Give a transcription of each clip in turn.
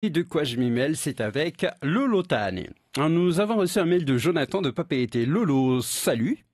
Et de quoi je m'y mêle, c'est avec Lolo Tane. Nous avons reçu un mail de Jonathan de Papeete. Lolo, salut.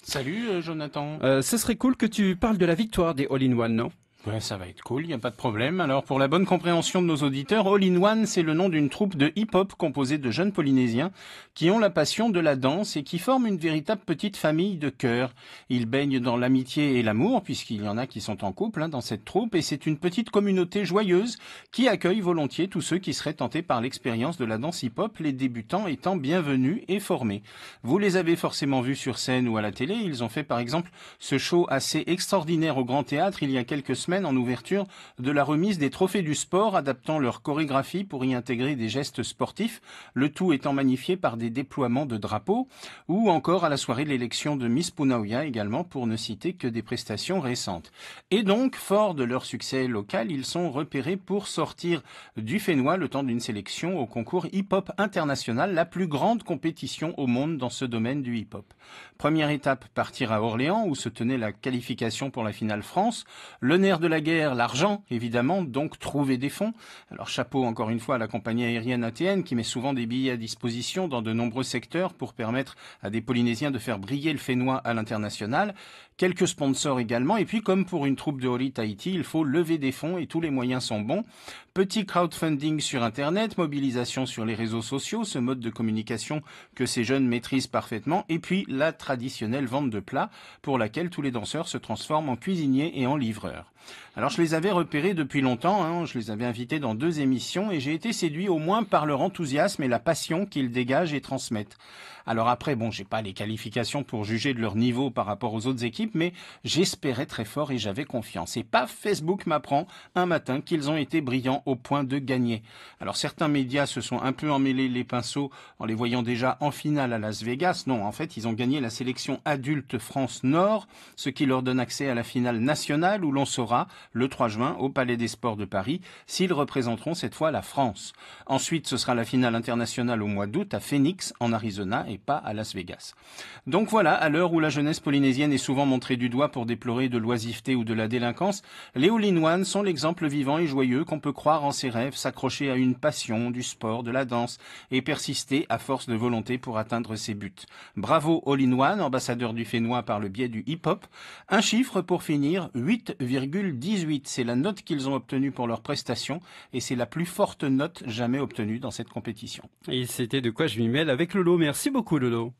Salut Jonathan. Ce serait cool que tu parles de la victoire des All-in-One, non? Ouais, ça va être cool, il n'y a pas de problème. Alors pour la bonne compréhension de nos auditeurs, All in One, c'est le nom d'une troupe de hip-hop composée de jeunes Polynésiens qui ont la passion de la danse et qui forment une véritable petite famille de cœur. Ils baignent dans l'amitié et l'amour, puisqu'il y en a qui sont en couple dans cette troupe, et c'est une petite communauté joyeuse qui accueille volontiers tous ceux qui seraient tentés par l'expérience de la danse hip-hop, les débutants étant bienvenus et formés. Vous les avez forcément vus sur scène ou à la télé, ils ont fait par exemple ce show assez extraordinaire au Grand Théâtre il y a quelques semaines en ouverture de la remise des trophées du sport, adaptant leur chorégraphie pour y intégrer des gestes sportifs, le tout étant magnifié par des déploiements de drapeaux, ou encore à la soirée de l'élection de Miss Punauia également, pour ne citer que des prestations récentes. Et donc, fort de leur succès local, ils sont repérés pour sortir du Fénois le temps d'une sélection au concours hip-hop international, la plus grande compétition au monde dans ce domaine du hip-hop. Première étape, partir à Orléans, où se tenait la qualification pour la finale France. Le nerf de la guerre, l'argent, évidemment, donc trouver des fonds. Alors chapeau encore une fois à la compagnie aérienne ATN qui met souvent des billets à disposition dans de nombreux secteurs pour permettre à des Polynésiens de faire briller le Fénois à l'international. Quelques sponsors également, et puis comme pour une troupe de Hori Tahiti, il faut lever des fonds et tous les moyens sont bons. Petit crowdfunding sur Internet, mobilisation sur les réseaux sociaux, ce mode de communication que ces jeunes maîtrisent parfaitement, et puis la traditionnelle vente de plats pour laquelle tous les danseurs se transforment en cuisiniers et en livreurs. Alors je les avais repérés depuis longtemps, je les avais invités dans 2 émissions et j'ai été séduit au moins par leur enthousiasme et la passion qu'ils dégagent et transmettent. Alors après, bon, j'ai pas les qualifications pour juger de leur niveau par rapport aux autres équipes, mais j'espérais très fort et j'avais confiance. Et paf, Facebook m'apprend un matin qu'ils ont été brillants au point de gagner. Alors certains médias se sont un peu emmêlés les pinceaux en les voyant déjà en finale à Las Vegas. Non, en fait, ils ont gagné la sélection adulte France Nord, ce qui leur donne accès à la finale nationale où l'on saura, le 3 juin, au Palais des Sports de Paris, s'ils représenteront cette fois la France. Ensuite, ce sera la finale internationale au mois d'août à Phoenix, en Arizona, et pas à Las Vegas. Donc voilà, à l'heure où la jeunesse polynésienne est souvent montrée du doigt pour déplorer de l'oisiveté ou de la délinquance, les All-in-One sont l'exemple vivant et joyeux qu'on peut croire en ses rêves, s'accrocher à une passion, du sport, de la danse, et persister à force de volonté pour atteindre ses buts. Bravo All-in-One, ambassadeur du Fénois par le biais du hip-hop. Un chiffre pour finir, 8,18. C'est la note qu'ils ont obtenue pour leur prestation, et c'est la plus forte note jamais obtenue dans cette compétition. Et c'était de quoi je m'y mêle avec Lolo. Merci beaucoup, Lolo.